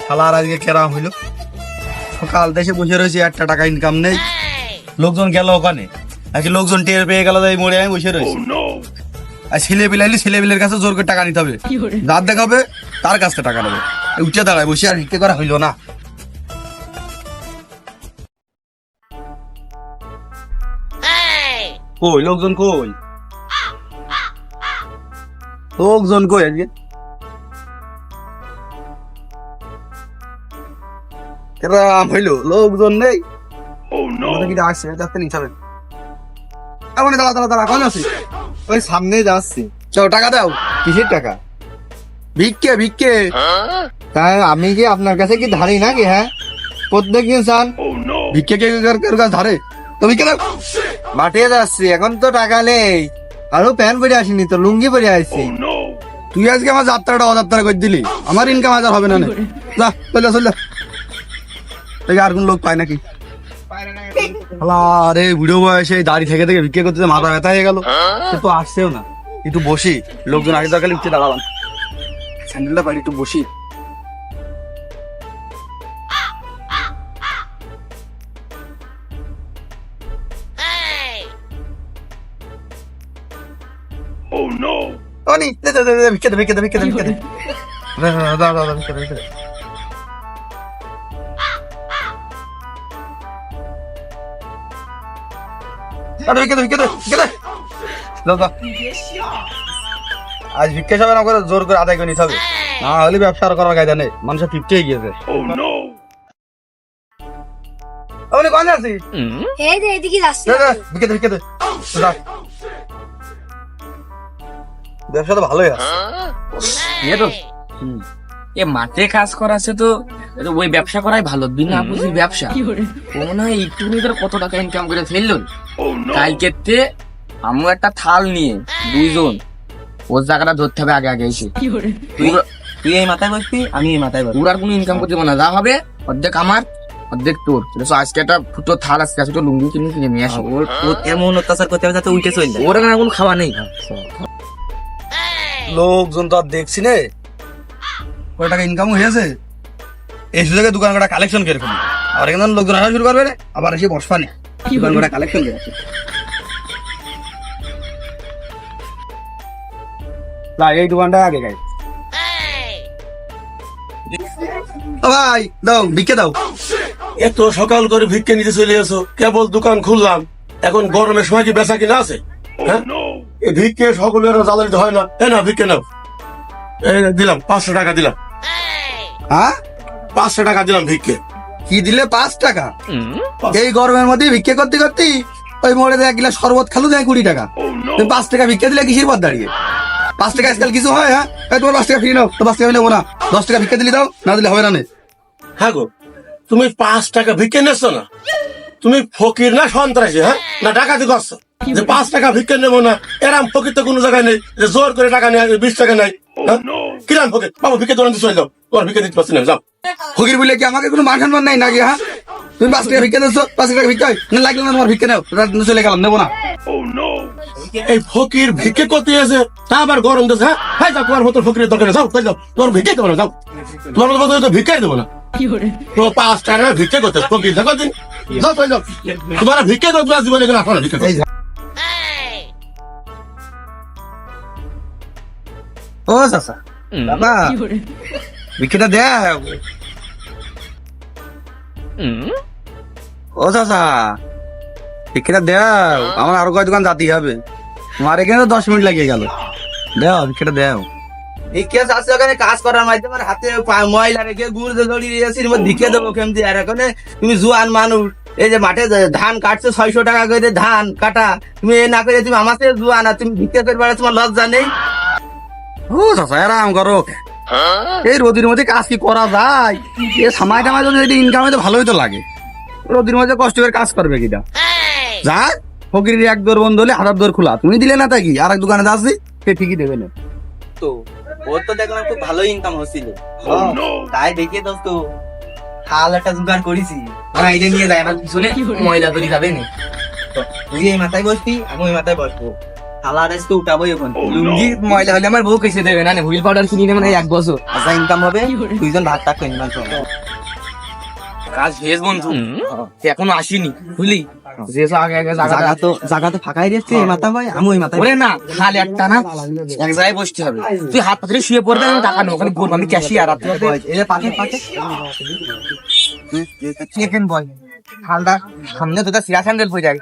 শালার আজকে কেরাম হইলো, সকাল দেশে বসে রয়েছি, একটা টাকা ইনকাম নেই। লোকজন গেল ওখানে, নাকি লোকজন টের পেয়ে গেল, তাই মোড়ে আমি বসে রয়েছি। আর ছেলে বিলাইলি ছেলে বিলের কাছে জোর করে টাকা নিতে হবে, দাঁত দেখাবে তার কাছ থেকে টাকা নেবে। উঠে দাঁড়ায় বসে আর ভিক্ষে করা হইলো না। কই লোকজন, কই লোকজন, কই আজকে কেরাম হইলো, লোকজন নেই। আসছে যাতে নিতে হবে। দাঁড়া দাঁড়া দাঁড়া, কোন আছিস? ওই সামনে যাচ্ছি। চল টাকা দাও। কিসের টাকা? ভিক্ষে ভিক্ষে। তাই আমি কি আপনার কাছে কি ধারি নাকি? হ্যাঁ, প্রত্যেকদিন চান ভিক্ষে কে কাছে ধারে? তো ভিক্ষে দাও। মাঠে যাচ্ছি, এখন তো টাকা নেই। আরো প্যান্ট পরে আসিনি তো, লুঙ্গি পরে আসছি। তুই আজকে আমার যাত্রাটা অযাত্রা করে দিলি, আমার ইনকাম হাজার হবে না। যা চলে চলে, আর কোন লোক পায় নাকি? আরে বুড়ো বয়সে দাড়ি থেকে থেকে ভিক্ষে করতে মাথা ব্যথা হয়ে গেল, সে তো আসছেও না। একটু বসি, লোকজন আগে দরকার উঠতে দাঁড়ালাম, স্যান্ডেলটা পারি, একটু বসি। অনি দে দে দে দে, ভিক্ষে দে ভিক্ষে দে ভিক্ষে দে ভিক্ষে দে, দাও দাও দাও ভিক্ষে দে ভিক্ষে দে। আরে ভিক্ষে দে ভিক্ষে দে ভিক্ষে দে, দাও দাও। আজ ভিক্ষে সবাই না করে জোর করে আদায় করে নিতে হবে, না হলে ব্যবসা আর করার কায়দা নেই। মানুষের ফিফটি হয়ে গিয়েছে। আপনি কোন আছিস? এই যে এদিকে যাচ্ছি। দে দে ভিক্ষে দে ভিক্ষে দে, দাও। ব্যবসা তো ভালোই আছে। এ মাঠে কাজ করাছে তো ওই ব্যবসা করাই ভালো, বিনা পুঁজির ব্যবসা। ও মনে হয় একটু কত টাকা ইনকাম করে ফেললো। কালকে আমি একটা থাল নিয়ে দুইজন ওর জায়গাটা ধরতে হবে আগে আগে এসে। তুই এই মাথায় বসবি, আমি এই মাথায় বসবি। ওর আর কোনো ইনকাম করতে না, যা হবে অর্ধেক আমার অর্ধেক তোর। আজকে একটা ফুটো থাল আসছে, আজকে লুঙ্গি কিনে নিয়ে আসো। ওর এমন অত্যাচার করতে হবে যাতে উঠে চলে যায়। ওর এখানে কোনো খাওয়া নেই। লোকজন তো আর দেখছি নে, কয় টাকা ইনকাম হয়েছে। এই সুযোগে দোকান কটা কালেকশন করে ফেলি, আবার এখানে লোকজন আসা শুরু করবে রে, আবার এসে বসবা নে, দোকান কটা কালেকশন করে আসি। না এই দোকানটা আগে গাই। ও ভাই দাও ভিক্ষে দাও। এত সকাল করে ভিক্ষে নিতে চলে এসো, কেবল দোকান খুললাম, এখন গরমের সময় কি বেচা কিনা আছে? হ্যাঁ, এই ভিক্ষে সকলের জ্বালানিত হয় না। না ভিক্ষে নাও, এই দিলাম 500 টাকা দিলাম। হ্যাঁ 500 টাকা দিলাম ভিক্ষে। কি দিলে? 5 টাকা? এই গরমের মধ্যে ভিক্ষে করতে করতে ওই মোড়ে 1 গ্লাস শরবত খালু দেয় 20 টাকা। তুমি 5 টাকা ভিক্ষে দিলে কিসের পর দাঁড়িয়ে? 5 টাকা আজকাল কিছু হয়? হ্যাঁ তোমার 5 টাকা ফ্রি নাও, তো 5 টাকা নেবো না, 10 টাকা ভিক্ষে দিলে দাও, না দিলে হবে না। হ্যাঁ গো, তুমি 5 টাকা ভিক্ষে নেছ না, তুমি ফকির না সন্ত্রাসী? হ্যাঁ, না ডাকাতি করছো যে 5 টাকা ভিক্ষে নেবো না? এরাম ফকির তো কোনো জায়গায় নেই যে জোর করে টাকা নেয় 20 টাকা নেয়। কিরাম ফকির বাবু, ভিক্ষে দোকান চলে যাও, তোমার ভিক্ষে দিতে পারছি না, যাও। ফকির বলে কি আমাকে কোনো মান সম্মান নাই নাকি? হ্যাঁ তুমি 5 টাকা ভিক্ষে দিচ্ছ, 5 টাকা ভিক্ষা হয় না, লাগলে না তোমার ভিক্ষে নাও, চলে গেলাম, নেবো না। এই ফকির ভিক্ষে করতে এসে তা আবার গরম দিচ্ছে। হ্যাঁ হ্যাঁ, যাও, তোমার মতো ফকিরের দরকার নেই, যাও যাও, তোমার ভিক্ষে দেবো না, যাও, তোমার মতো তো ভিক্ষাই দেবো না। তো 5 টাকা ভিক্ষে করতে ফকির দেখো দিন, যাও চলে যাও, তোমার ভিক্ষে দেবো জীবনে কোনো আসো না ভিক্ষে। ও চাচা বাবা ভিক্ষেটা দেও। ও চাচা ভিক্ষেটা দেও, আমার আরো কয় দোকান যাতেই হবে, আমার এখানে তো 10 মিনিট লাগিয়ে গেল। দেও ভিক্ষেটা দেও। ভিক্ষে চাষে ওখানে কাজ করার মাধ্যমে হাতে ময়লা রেখে গুড় জড়িয়ে দিয়েছি, ভিক্ষে দেবো কেমতি? আর এখানে তুমি জুয়ান মানুষ, এই যে মাঠে ধান কাটছে 600 টাকা করে ধান কাটা, তুমি এ না করে তুমি আমাকে জুয়ান, আর তুমি ভিক্ষে করে বেড়া, তোমার লজ্জা নেই? ও চাচা আরাম করো, এই রোদির মধ্যে কাজ কি করা যায়? এ সময় টামায় যদি ইনকাম হয়তো ভালোই তো লাগে, রোদির মধ্যে কষ্ট করে কাজ করবে কিনা? যা ফকির 1 দোর বন্ধ হলে 1000 দোর খোলা, তুমি দিলে না তাই আর এক দোকানে যাচ্ছি, সে ঠিকই দেবে না। তো ওর তো দেখলাম একটু ভালো ইনকাম হচ্ছিল, তাই দেখে তো থাল একটা জোগাড় করেছি। এটা নিয়ে যায় আমার পিছনে ময়লা তৈরি যাবে না। তুই এই মাথায় বসবি, আমি ওই মাথায় বসবো, কালার আজকে উঠাবো এখন লুঙ্গি ময়লা হলে আমার বউ কেসে দেবে না হুইল পাউডার কিনে নেবে না 1 বছর আচ্ছা ইনকাম হবে দুইজন ভাত টাক করে নিলাম কাজ শেষ বন্ধু সে এখনো আসেনি বুঝলি যে আগে আগে জায়গা তো ফাঁকাই দিচ্ছে এই মাথা ভাই আমি ওই মাথা ওরে না খালি একটা না এক জায়গায় বসতে হবে তুই হাত পাতে শুয়ে পড়বে আমি টাকা নেবো খালি করবো আমি ক্যাশিয়ার আর এই যে পাকে পাকে চিকেন বয় ঠান্ডা সামনে তো সিরা স্যান্ডেল হয়ে যায়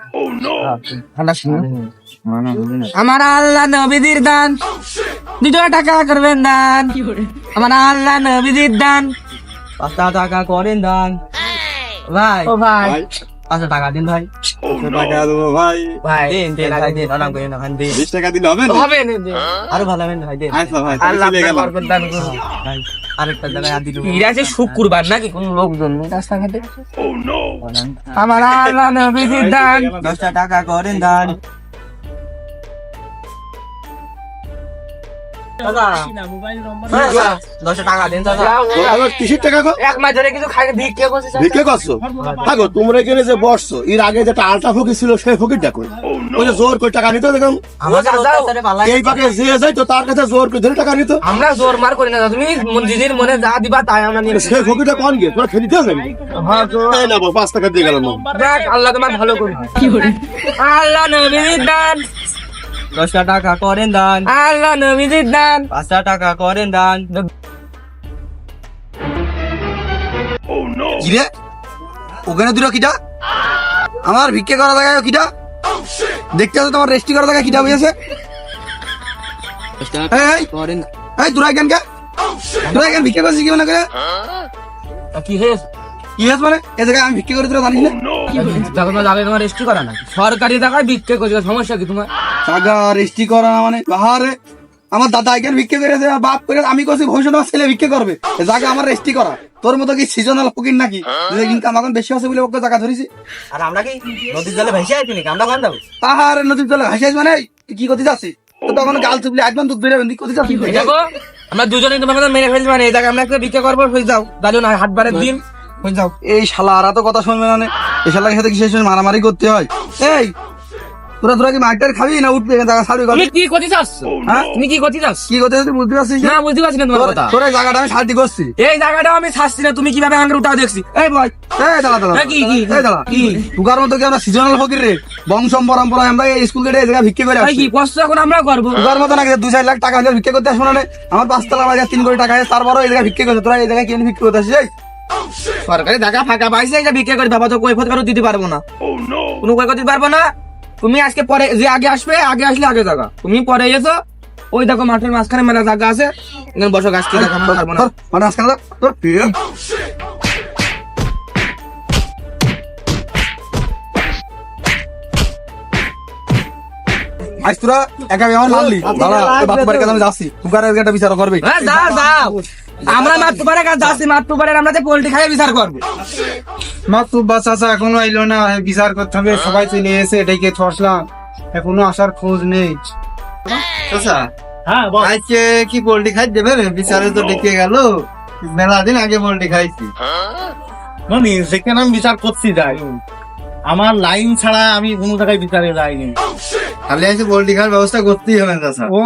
ঠান্ডা শুনে আমার আল্লাহ নবীদের দান 2 টাকা করবেন দান আমার আল্লাহ নবীদের দান 5 টাকা করেন দান ভাই ও ভাই 5 টাকা দিন ভাই টাকা দেবো ভাই, ভাই দিন ভাই দিন আরাম করে না দিন 20 টাকা দিলে হবে না? হবে না আরো ভালো হবে ভাই দিন আচ্ছা ভাই, আল্লাহ চলে গেলাম। বরকত দান করুন ভাই আরেকটা জায়গায় আদি এরা যে শুক্রবার নাকি কোন লোকজন নেই রাস্তাঘাটে আমার আল্লাহ নবীদের দান 10 টাকা করেন দান দাদা 10 টাকা দিন দাদা আমার কিসের টাকা গো? এক মাস ধরে কিছু খাই ভিক্ষে করছে ভিক্ষে করছো? থাকো তোমরা এখানে যে বসছো এর আগে যেটা আলটা ফকির ছিল সেই ফকির দেখো ওই যে জোর করে টাকা নিত দেখুন আমাদের অত্যাচারে পালাই এই পাকে যে যায় তো তার কাছে জোর করে ধরে টাকা নিত আমরা জোর মার করি না তুমি দিদির মনে যা দিবা তাই আমরা নিয়ে সেই ফকিরটা কোন গিয়ে তোরা খেলিতে যাবি তাই না 5 টাকা দিয়ে গেলাম দেখ আল্লাহ তোমার ভালো করবে আল্লাহ নবীদের দান 10 টাকা করেন দান আল্লাহ নবীদের দান 5 টাকা করেন দান কি রে ওখানে দুটো কিটা আমার ভিক্ষে করা জায়গায় কিটা দেখতে আছো তোমার রেস্টি করা জায়গায় কিটা হয়েছে এই তোরা কেন ভিক্ষে করছিস কি মনে করে কি হয়েছে কি হয়েছে মানে এ জায়গায় আমি ভিক্ষে করে তোরা জানিস না তখন যাবে তোমার রেস্টি করা না সরকারি টাকায় ভিক্ষে করছে সমস্যা কি তোমার জায়গা রেস্টি করা না মানে বাহারে আমার দাদা এখানে ভিক্ষে করেছে আর বাপ করে আমি করছি ভবিষ্যৎ আমার ছেলে ভিক্ষে করবে এ জায়গা আমার রেস্টি করা তোর মতো কি সিজনাল ফকির নাকি ইনকাম এখন বেশি আছে বলে ওকে জায়গা ধরেছি আর আমরা কি নদীর জলে ভেসে আইছি নাকি আমরা কোন যাবো পাহাড়ে নদীর জলে ভেসে আইছি মানে তুই কি করতে যাচ্ছিস তো তখন গাল চুপলে একদম দুধ বেরোবেন তুই করতে যাচ্ছিস দেখো আমরা দুজনে তোমাকে মেরে ফেলছি মানে এই জায়গায় আমরা একটা ভিক্ষা করবো হয়ে যাও দাঁড়িয়ে না হাটবারের দিন হয়ে যাও এই শালা আর তো কথা শুনবে না এই শালার সাথে কি শেষ মারামারি করতে হয় এই তোরা কি মাইটার খাবি না উঠবে জায়গা ছাড়বি তুমি কি করতে চাচ্ছ হ্যাঁ তুমি কি করতে চাচ্ছ কি করতে তুই বুঝতে পারছিস না বুঝতে পারছি না তোমার কথা তোর এই জায়গাটা আমি শান্তি করছি এই জায়গাটা আমি ছাড়ছি না তুমি কিভাবে আমাকে উঠাও দেখছি এই ভাই এই দাঁড়া কি এই দাঁড়া কি তুকার মতো কি আমরা সিজনাল ফকির রে বংশ পরম্পরা আমরা এই স্কুল গেটে এই জায়গা ভিক্ষে করে এই আসছি কি কষ্ট এখন আমরা করবো তুকার মতো নাকি 2-4 লাখ টাকা হলে ভিক্ষে করতে আসবো না আমার 5 তলা বাজার 3 কোটি টাকা আছে তারপরও এই জায়গায় ভিক্ষে করছে তোরা এই জায়গায় কেন ভিক্ষে করতে আসছিস এই সরকারি টাকা ফাঁকা পাইছে এটা ভিক্ষা করে বাবা তো কৈফত কারো দিতে পারবো না কোনো কৈফত দিতে পারবো না তুমি আজকে পরে যে আগে আসবে আগে আসলে আগে জায়গা তুমি পরে এসো ওই দেখো মাঠের মাঝখানে মেলা জায়গা আছে এখানে বসো গাছ কি দেখা পারবো না মানে আজকে না তোর আজ তোরা একা আমার মারলি দাঁড়া বাপ বাড়ির কাছে আমি যাচ্ছি তুকারের একটা বিচার করবে হ্যাঁ যাও যাও আমরা মাত্র পারে কাজ যাচ্ছি মাত্র পারে আমরা যে পোল্ট্রি খাই বিচার করবো মাতুব্বা চাচা এখনো আইলো না, বিচার করতে হবে, সবাই চলে এসে এটাকে ছসলাম, এখনো আসার খোঁজ নেই। চাচা আজকে কি পোল্ট্রি খাই দেবে রে? বিচারে তো ডেকে গেল, মেলা দিন আগে পোল্ট্রি খাইছি। মানে সেখানে আমি বিচার করতে যাই, আমার লাইন ছাড়া আমি কোনো জায়গায় বিচারে যাইনি। খালি আছে পোল্ট্রি খাওয়ার ব্যবস্থা করতেই হবে চাচা। ও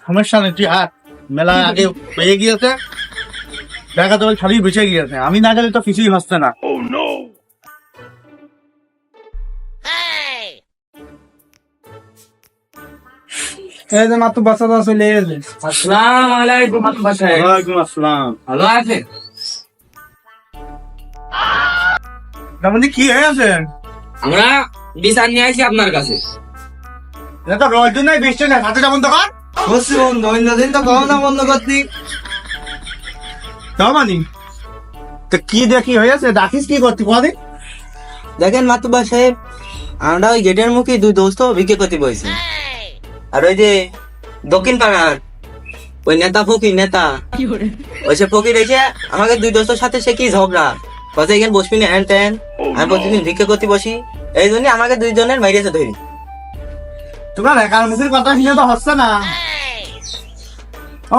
সমস্যা নেই, তুই হাত মেলা আগে পেয়ে গিয়েছে, দেখা তো খালি বেঁচে গিয়েছে, আমি না গেলে তো কিছুই হচ্ছে না। এই যে মাত্র বাচ্চাটা চলে এসে। আসসালামু আলাইকুম বাসায় ওয়ালাইকুম আসসালাম। ভালো আছে তার মধ্যে কি হয়েছে? আমরা বিচার নিয়ে আসি আপনার কাছে এটা তো রোজ দিন নাই, বৃষ্টি নাই, হাতে যেমন দোকান বসছি বন্ধু, অন্য দিন তো কখনো বন্ধ করতি। তাও মানি তো কি দেখি হয়েছে, ডাকিস কি করতি কদিন? দেখেন মাতুব্বা সাহেব, আমরা ওই গেটের মুখে 2 দোস্ত ভিক্ষে করতে বসেছি। আর ওই যে দক্ষিণ পাড়ার ওই নেতা ফকির নেতা, ওই সে ফকির এসে আমাকে 2 দোস্তের সাথে সে কি ঝগড়া কথা, এখানে বসবি না হ্যান ত্যান, আমি প্রতিদিন ভিক্ষে করতে বসি, এই জন্য আমাকে 2 জনের মাইরেছে ধরি। তোমার একাউন্টের কথা শুনে তো হচ্ছে না।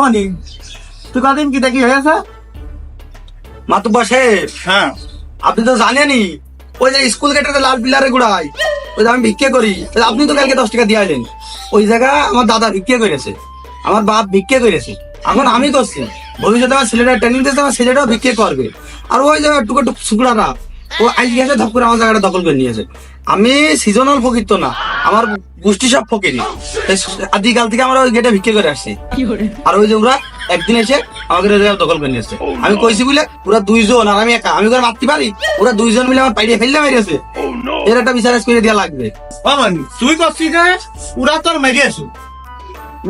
অনি তুই কদিন কি দেখি হয়েছে? মাতুব্বা সাহেব, হ্যাঁ আপনি তো জানেনই ওই যে স্কুল গেটের লাল পিলারে গুড়াই, ওই যে আমি ভিক্ষে করি, ওই যে আপনি তো কালকে 10 টাকা দিয়ে আইলেন, ওই জায়গা আমার দাদা ভিক্ষে করেছে, আমার বাপ ভিক্ষে করেছে, এখন আমি করছি, ভবিষ্যতে আমার ছেলেটা ট্রেনিং দিয়েছে, আমার ছেলেটাও ভিক্ষে করবে। আর ওই যে টুকু টুক শুকরা না, ও আজকে এসে ধপ করে আমার জায়গাটা দখল করে নিয়েছে। আমি সিজনাল ফকির তো না, আমার গোষ্ঠী সব ফকিরি, আদিকাল থেকে আমরা ওই গেটে ভিক্ষে করে আসছি। আর ওই যে ওরা একদিন এসে আমাকে ওই জায়গা দখল করে নিয়েছে। আমি কইছি বলে ওরা 2 জন আর আমি একা, আমি করে মারতে পারি, ওরা 2 জন মিলে আমার পাইড়ে ফেললে মেরেছে। এর একটা বিচার করে দেওয়া লাগবে। বাবানি তুই করছিস যে ওরা তোর মেরেছে,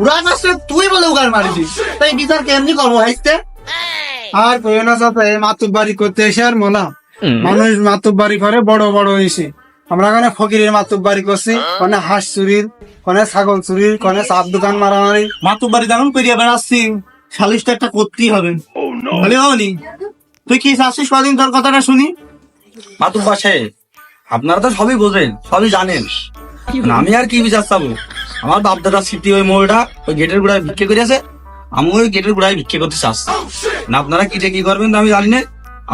ওরা কাছে তুই বলে উগার মারিছিস, তাই বিচার কেমনি করবো হাইতে? আর কইও না চাচা, এই মাতুব্বাড়ি করতে এসে আর মনা মানুষ মাতুব্বাড়ি করে বড় বড় হয়েছে। আমরা ওখানে ফকিরের মাতুব্বাড়ি করছি, কোনে হাঁস চুরির, কোনে ছাগল চুরির, কোনে চাপ দোকান মারামারি। মাতুব্বাড়ি যেমন পেরিয়ে বেড়াচ্ছি, সালিশটা একটা করতেই হবে। বলে বাবানি তুই কি চাচ্ছিস কদিন তোর কথাটা শুনি? মাতুব বাসে আপনারা তো সবই বোঝেন, সবই জানেন, আমি আর কি বিচার চাবো? আমার বাপ দাদা স্মৃতি ওই মোড়টা ওই গেটের গোড়ায় ভিক্ষে করেছে, আমি ওই গেটের গোড়ায় ভিক্ষে করতে চাচ্ছি না। আপনারা কি করবেন আমি জানি না।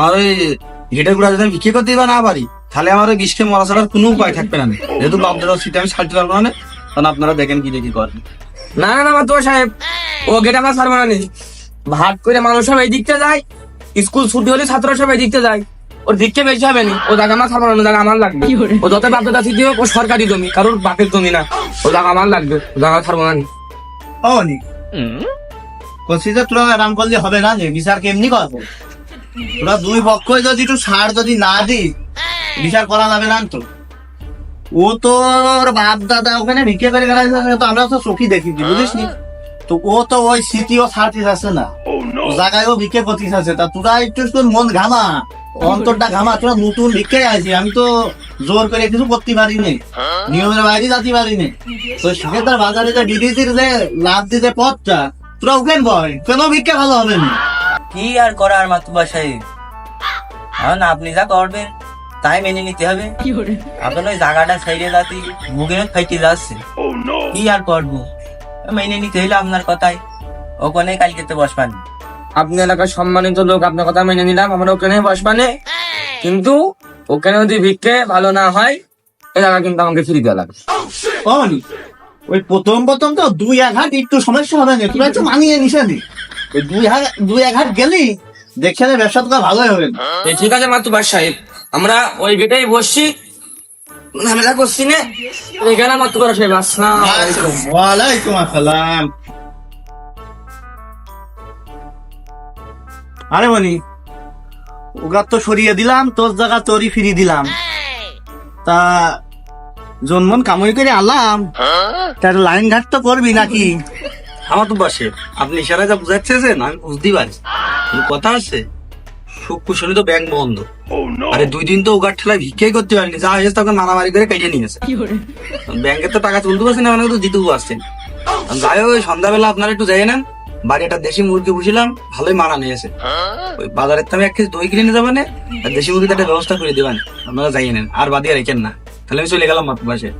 আর ওই গেটের গোড়ায় যদি আমি ভিক্ষে করতে বা না পারি, তাহলে আমার ওই বিষকে মরা ছাড়ার কোনো উপায় থাকবে না। যেহেতু বাপ দাদা স্মৃতি আমি ছাড়তে পারবো না, তখন আপনারা দেখেন কি করবেন। না না মাতুয়া সাহেব, ও গেট আমরা ছাড়বো না নি। ভাগ করে মানুষ সব এই দিকতে যায়, স্কুল ছুটি হলে ছাত্ররা সব এই দিকতে যায়, ওর ভিক্ষে বেশি হবে নি। ও জায়গা আমার ছাড়বো না, জায়গা আমার লাগবে। ও যত বাপ দাদা স্মৃতি হোক, ও সরকারি জমি, কারোর বাপের জমি না, ও জায়গা আমার লাগবে, ও জায়গা ছাড়বো না নি। বাবানি বলছি যে তোরা আরাম করলে হবে না, যে বিচার কেমনি করবো? তোরা 2 পক্ষ যদি একটু ছাড় যদি না দি, বিচার করা যাবে না তো। ও তোর বাপ দাদা ওখানে ভিক্ষে করে গেছে, তো আমরা তো চোখই দেখি বুঝিস নি? তো ও তো ওই স্মৃতিও ছাড়তে যাচ্ছে না, ও জায়গায়ও ভিক্ষে করতে যাচ্ছে। তা তোরা একটু তোর মন ঘামা, অন্তরটা ঘামা, তোরা নতুন ভিক্ষে আছি, আমি তো জোর করে কিছু করতে পারি নি, নিয়মের বাইরে যেতে পারি নি। তো সেক্ষেত্রে বাজারে যে ডিডিসির যে লাভ দিতে পথটা, তোরা ওখানে বয় কেন ভিক্ষে ভালো হবে না? কি আর করার মাতুবা সাহেব, এখন আপনি যা করবেন তাই মেনে নিতে হবে। আপনার ওই জায়গাটা ছেড়ে যাতে বুকে ফাইটে যাচ্ছে, কি আর করবো, মেনে নিতে হইলে আপনার কথাই ওখানে কালকে তো বসবান। আপনি এলাকার সম্মানিত লোক, আপনার কথা মেনে নিলাম, আমরা ওখানে বসবানে, কিন্তু ওখানে যদি ভিক্ষে ভালো না হয়, এই জায়গা কিন্তু আমাকে ফিরে দেওয়া লাগবে। বাবানি ওই প্রথম তো 2-1 হাত একটু সমস্যা হবে না, তোরা একটু মানিয়ে নিসে নি। ওই 2-1 হাত গেলি দেখছে ব্যবসা তো ভালোই হবে। ঠিক আছে মাতুবার সাহেব, আমরা ওই গেটেই বসছি, ঝামেলা করছি না। এখানে মাতুবার সাহেব, আসসালাম আলাইকুম। ওয়ালাইকুম আসসালাম। আরে বনি ওগা তো সরিয়ে দিলাম, তোর জায়গা তোরই ফিরিয়ে দিলাম। তা জন্মন কামড়ি করে আলাম, তার লাইন ঘাট তো করবি নাকি? আমার তো বাসে আপনি ইশারায় যা বুঝাচ্ছেন আমি বুঝতেই পারছি, কিন্তু কথা আছে সুখ কুশলী তো ব্যাংক বন্ধ। আরে 2 দিন তো উগার ঠেলায় ভিক্ষাই করতে পারিনি, যা হয়েছে তখন মারামারি করে কেটে নিয়েছে। ব্যাংকে তো টাকা তুলতে পারছেন, মানে তো দিতেও পারছেন। যাই হোক, ওই সন্ধ্যাবেলা আপনারা একটু যাই নেন, বাড়ি একটা দেশি মুরগি পুষিলাম, ভালোই মারা নিয়েছে। ওই বাজারের তো আমি 1 কেজি দই কিনে নিয়ে যাবেন, আর দেশি মুরগিতে একটা ব্যবস্থা করে দিবেন, আপনারা যাই নেন, আর বাদিয়ে রেখেন না। তাহলে আমি চলে গেলাম মাত্র বাসে।